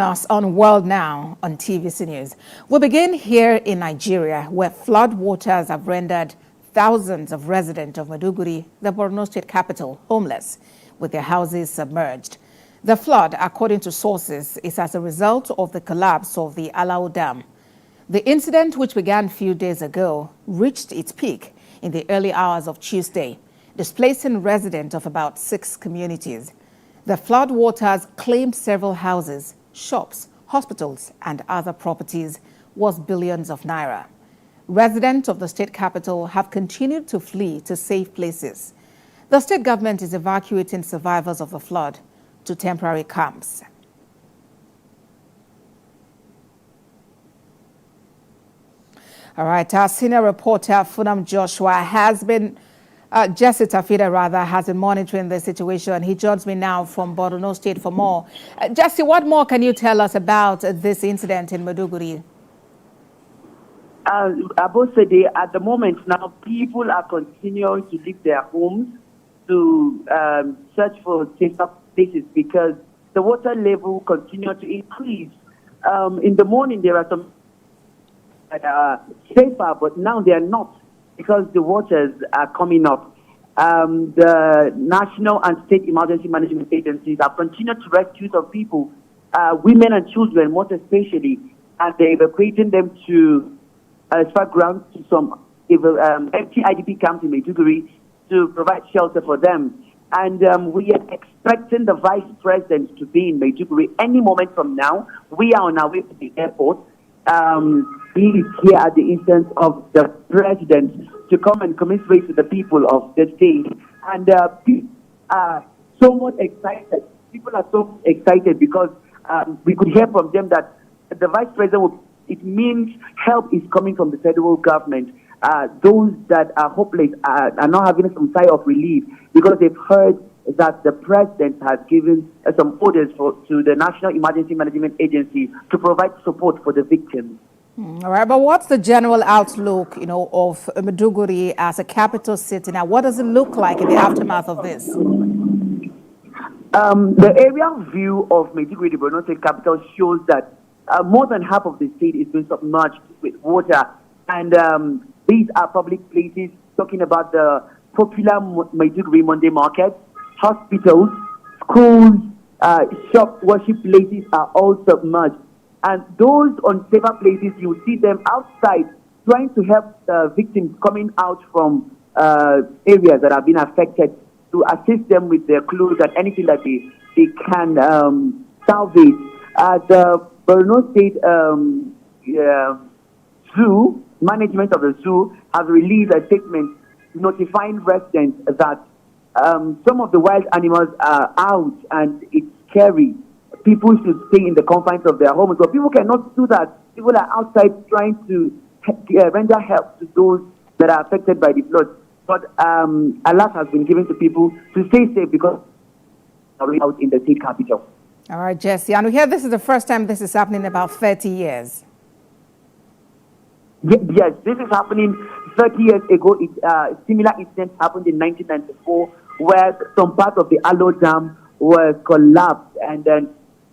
Us on World Now on TVC News. We begin here in Nigeria, where flood waters have rendered thousands of residents of Maiduguri, the Borno State capital, homeless, with their houses submerged. The flood, according to sources, is as a result of the collapse of the Alao Dam. The incident, which began a few days ago, reached its peak in the early hours of Tuesday, displacing residents of about 6 communities. The flood waters claimed several houses, shops, hospitals, and other properties worth billions of naira. Residents of the state capital have continued to flee to safe places. The state government is evacuating survivors of the flood to temporary camps. All right, our senior reporter, Funam Joshua, has been Jesse Tafida, has been monitoring the situation. He joins me now from Borno State for more. Jesse, what more can you tell us about this incident in Maiduguri? Abosede, at the moment now, people are continuing to leave their homes to search for safer places because the water level continues to increase. In the morning, there are some that are safer, but now they are not, because the waters are coming up. The national and state emergency management agencies have continued to rescue some people, women and children, most especially, and they're evacuating them to spot grounds to some empty IDP camps in Maiduguri to provide shelter for them. And we are expecting the vice president to be in Maiduguri any moment from now. We are on our way to the airport. He is here at the instance of the president to come and commiserate with the people of the state. And people are so much excited. People are so excited because we could hear from them that the vice president, it means help is coming from the federal government. Those that are hopeless are now having some sigh of relief because they've heard that the president has given some orders to the National Emergency Management Agency to provide support for the victims. All right, but what's the general outlook, of Maiduguri as a capital city now? What does it look like in the aftermath of this? The aerial view of Maiduguri, the Borno State capital, shows that more than half of the state is being submerged with water. And these are public places, talking about the popular Maiduguri Monday market, hospitals, schools, shop worship places are all submerged. And those on safer places, you see them outside trying to help victims coming out from areas that have been affected to assist them with their clothes and anything that they can salvage. The Borno State Zoo, management of the zoo, have released a statement notifying residents that some of the wild animals are out and it's scary. People should stay in the confines of their homes. But people cannot do that. People are outside trying to render help to those that are affected by the flood. But alert has been given to people to stay safe because they're out in the state capital. All right, Jesse. And we hear this is the first time this is happening in about 30 years. Yes, this is happening 30 years ago. Similar incident happened in 1994 where some part of the Alao Dam was collapsed and then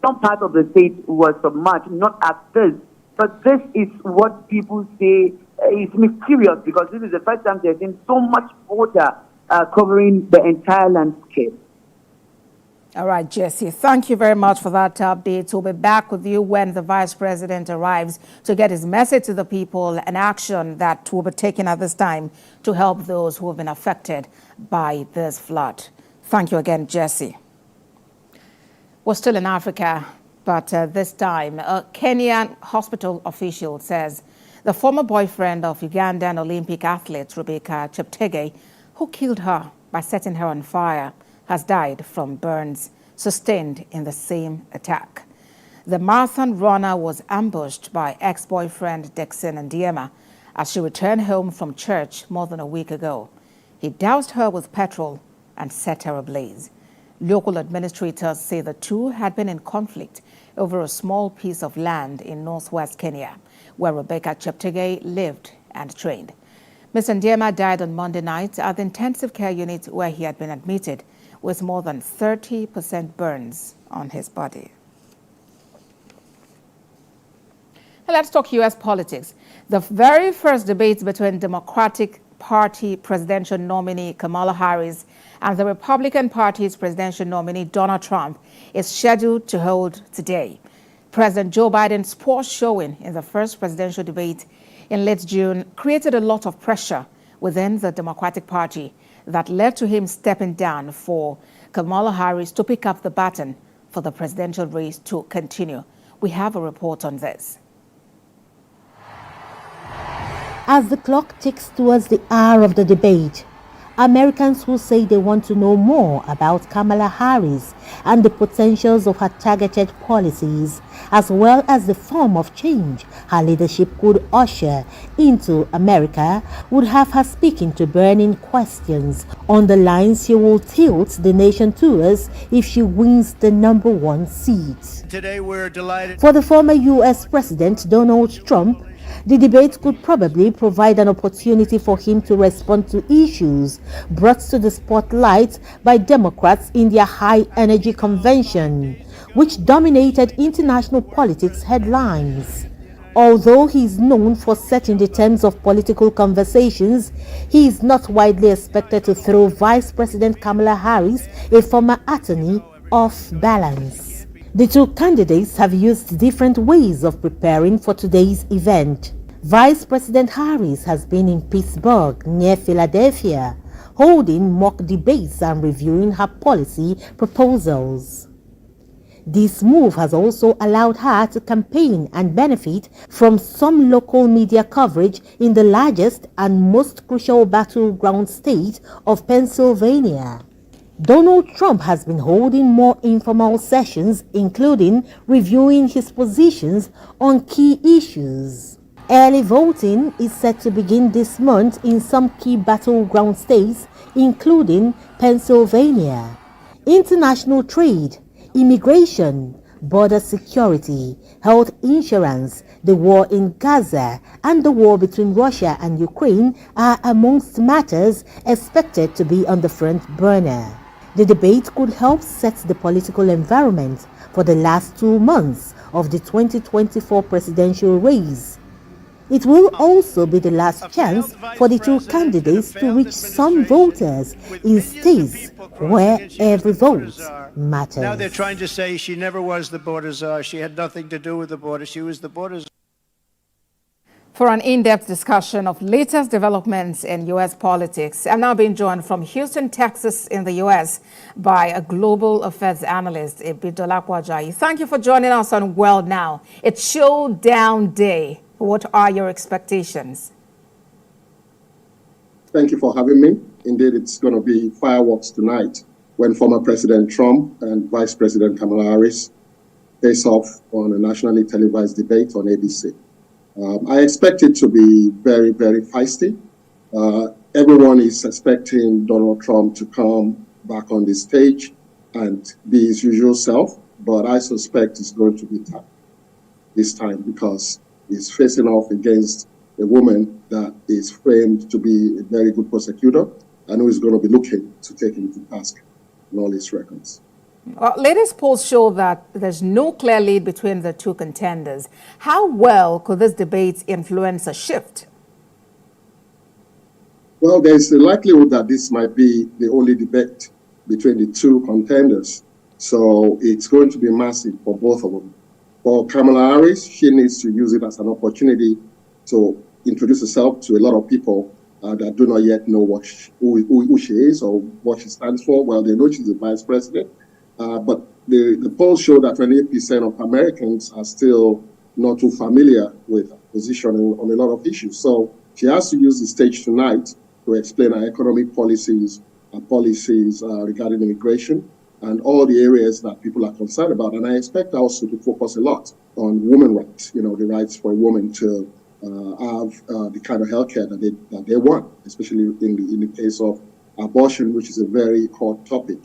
some part of the state was submerged, not at this. But this is what people say is mysterious because this is the first time there's been so much water covering the entire landscape. All right, Jesse, thank you very much for that update. We'll be back with you when the vice president arrives to get his message to the people and action that will be taken at this time to help those who have been affected by this flood. Thank you again, Jesse. We're still in Africa, but this time, a Kenyan hospital official says the former boyfriend of Ugandan Olympic athlete Rebecca Cheptegei, who killed her by setting her on fire, has died from burns sustained in the same attack. The marathon runner was ambushed by ex-boyfriend Dixon Ndiema as she returned home from church more than a week ago. He doused her with petrol and set her ablaze. Local administrators say the two had been in conflict over a small piece of land in northwest Kenya, where Rebecca Cheptegei lived and trained. Mr. Ndiema died on Monday night at the intensive care unit where he had been admitted with more than 30% burns on his body. Let's talk U.S. politics. The very first debate between Democratic Party presidential nominee Kamala Harris and the Republican Party's presidential nominee Donald Trump is scheduled to hold today. President Joe Biden's poor showing in the first presidential debate in late June created a lot of pressure within the Democratic Party that led to him stepping down for Kamala Harris to pick up the baton for the presidential race to continue. We have a report on this. As the clock ticks towards the hour of the debate, Americans will say they want to know more about Kamala Harris and the potentials of her targeted policies, as well as the form of change her leadership could usher into America, would have her speaking to burning questions on the lines she will tilt the nation towards if she wins the #1 seat. Today we're delighted. For the former U.S. President Donald Trump, the debate could probably provide an opportunity for him to respond to issues brought to the spotlight by Democrats in their high-energy convention, which dominated international politics headlines. Although he is known for setting the terms of political conversations, he is not widely expected to throw Vice President Kamala Harris, a former attorney, off balance. The two candidates have used different ways of preparing for today's event. Vice President Harris has been in Pittsburgh, near Philadelphia, holding mock debates and reviewing her policy proposals. This move has also allowed her to campaign and benefit from some local media coverage in the largest and most crucial battleground state of Pennsylvania. Donald Trump has been holding more informal sessions, including reviewing his positions on key issues. Early voting is set to begin this month in some key battleground states, including Pennsylvania. International trade, immigration, border security, health insurance, the war in Gaza, and the war between Russia and Ukraine are amongst matters expected to be on the front burner. The debate could help set the political environment for the last 2 months of the 2024 presidential race. It will also be the last chance for the two candidates to reach some voters in states where every vote matters. Now they're trying to say she never was the border czar. She had nothing to do with the border. She was the border czar. For an in-depth discussion of latest developments in U.S. politics, I'm now being joined from Houston, Texas in the U.S. by a global affairs analyst, Ibidolakwa Ajayi. Thank you for joining us on Well Now. It's showdown day. What are your expectations? Thank you for having me. Indeed, it's going to be fireworks tonight when former President Trump and Vice President Kamala Harris face off on a nationally televised debate on ABC. I expect it to be very, very feisty. Everyone is expecting Donald Trump to come back on the stage and be his usual self, but I suspect it's going to be tough this time because he's facing off against a woman that is framed to be a very good prosecutor and who is going to be looking to take him to task on all his records. Latest polls show that there's no clear lead between the two contenders. How well could this debate influence a shift? Well, there's a likelihood that this might be the only debate between the two contenders. So it's going to be massive for both of them. For Kamala Harris, she needs to use it as an opportunity to introduce herself to a lot of people that do not yet know who she is or what she stands for. Well, they know she's the vice president. But the polls show that 28% of Americans are still not too familiar with her position on a lot of issues. So she has to use the stage tonight to explain her economic policies, her policies regarding immigration, and all the areas that people are concerned about. And I expect also to focus a lot on women's rights, the rights for a woman to have the kind of healthcare that they want, especially in the case of abortion, which is a very hot topic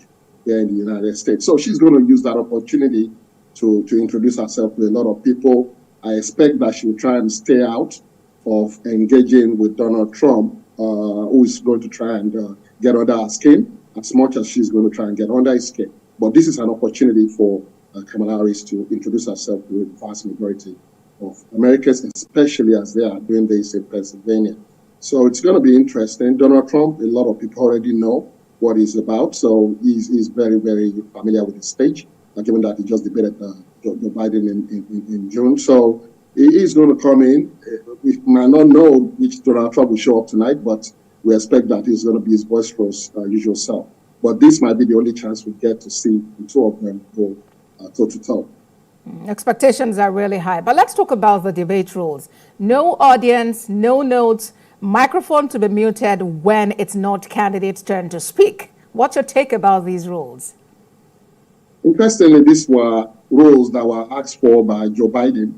here in the United States. So she's going to use that opportunity to introduce herself to a lot of people. I expect that she will try and stay out of engaging with Donald Trump, who is going to try and get under her skin as much as she's going to try and get under his skin. But this is an opportunity for Kamala Harris to introduce herself to the vast majority of Americans, especially as they are doing this in Pennsylvania. So it's going to be interesting. Donald Trump, a lot of people already know what he's about, so he's very, very familiar with the stage, given that he just debated Joe Biden in June. So he is going to come in. We might not know which Donald Trump will show up tonight, but we expect that he's going to be his boisterous usual self. But this might be the only chance we get to see the two of them go toe-to-toe. Expectations are really high. But let's talk about the debate rules. No audience, no notes, microphone to be muted when it's not candidate's turn to speak. What's your take about these rules? Interestingly, these were rules that were asked for by Joe Biden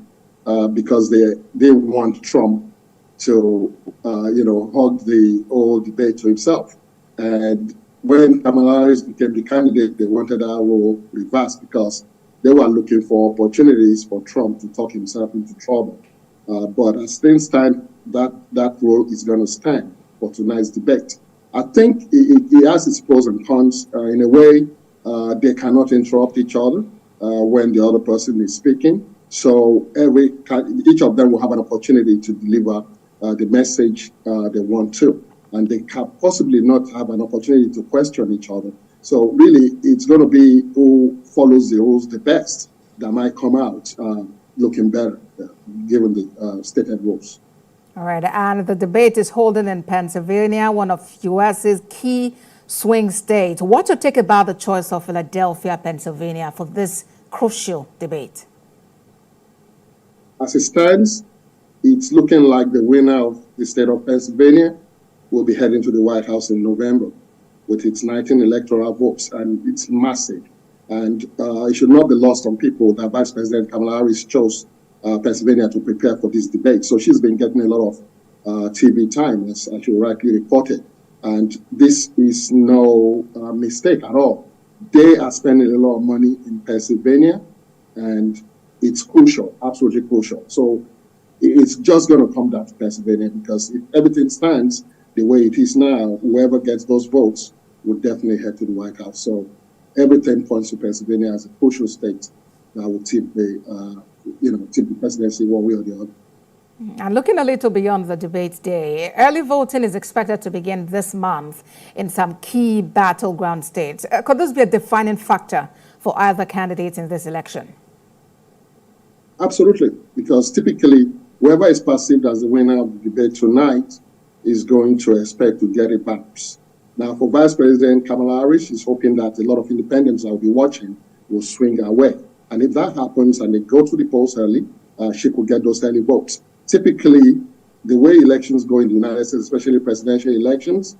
because they want Trump to, hug the whole debate to himself. And when Kamala Harris became the candidate, they wanted that rule reversed because they were looking for opportunities for Trump to talk himself into trouble. But as things stand, that rule is going to stand for tonight's debate. I think it has its pros and cons. In a way, they cannot interrupt each other when the other person is speaking. So each of them will have an opportunity to deliver the message they want to. And they can possibly not have an opportunity to question each other. So really, it's going to be who follows the rules the best that might come out looking better, given the stated rules. All right, and the debate is holding in Pennsylvania, one of U.S.'s key swing states. What's your take about the choice of Philadelphia, Pennsylvania for this crucial debate? As it stands, it's looking like the winner of the state of Pennsylvania will be heading to the White House in November with its 19 electoral votes, and it's massive. And it should not be lost on people that Vice President Kamala Harris chose Pennsylvania to prepare for this debate. So she's been getting a lot of TV time, as you rightly reported. And this is no mistake at all. They are spending a lot of money in Pennsylvania, and it's crucial, absolutely crucial. So it's just going to come down to Pennsylvania because if everything stands the way it is now, whoever gets those votes will definitely head to the White House. So everything points to Pennsylvania as a crucial state that will tip the presidency one way or the other. And looking a little beyond the debate day, early voting is expected to begin this month in some key battleground states. Could this be a defining factor for either candidate in this election? Absolutely, because typically whoever is perceived as the winner of the debate tonight is going to expect to get it back. Now, for Vice President Kamala Harris, she's hoping that a lot of independents that will be watching will swing her way. And if that happens and they go to the polls early, she could get those early votes. Typically, the way elections go in the United States, especially presidential elections,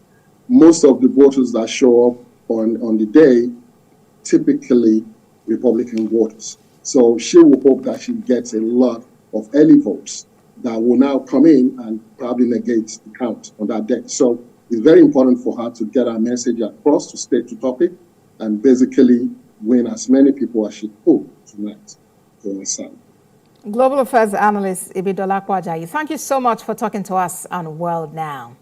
most of the voters that show up on the day, typically Republican voters. So she will hope that she gets a lot of early votes that will now come in and probably negate the count on that day. So it's very important for her to get her message across to state to topic and basically win as many people as she could tonight for her side. Global Affairs Analyst Ibidola Kwajayi, thank you so much for talking to us on World Now.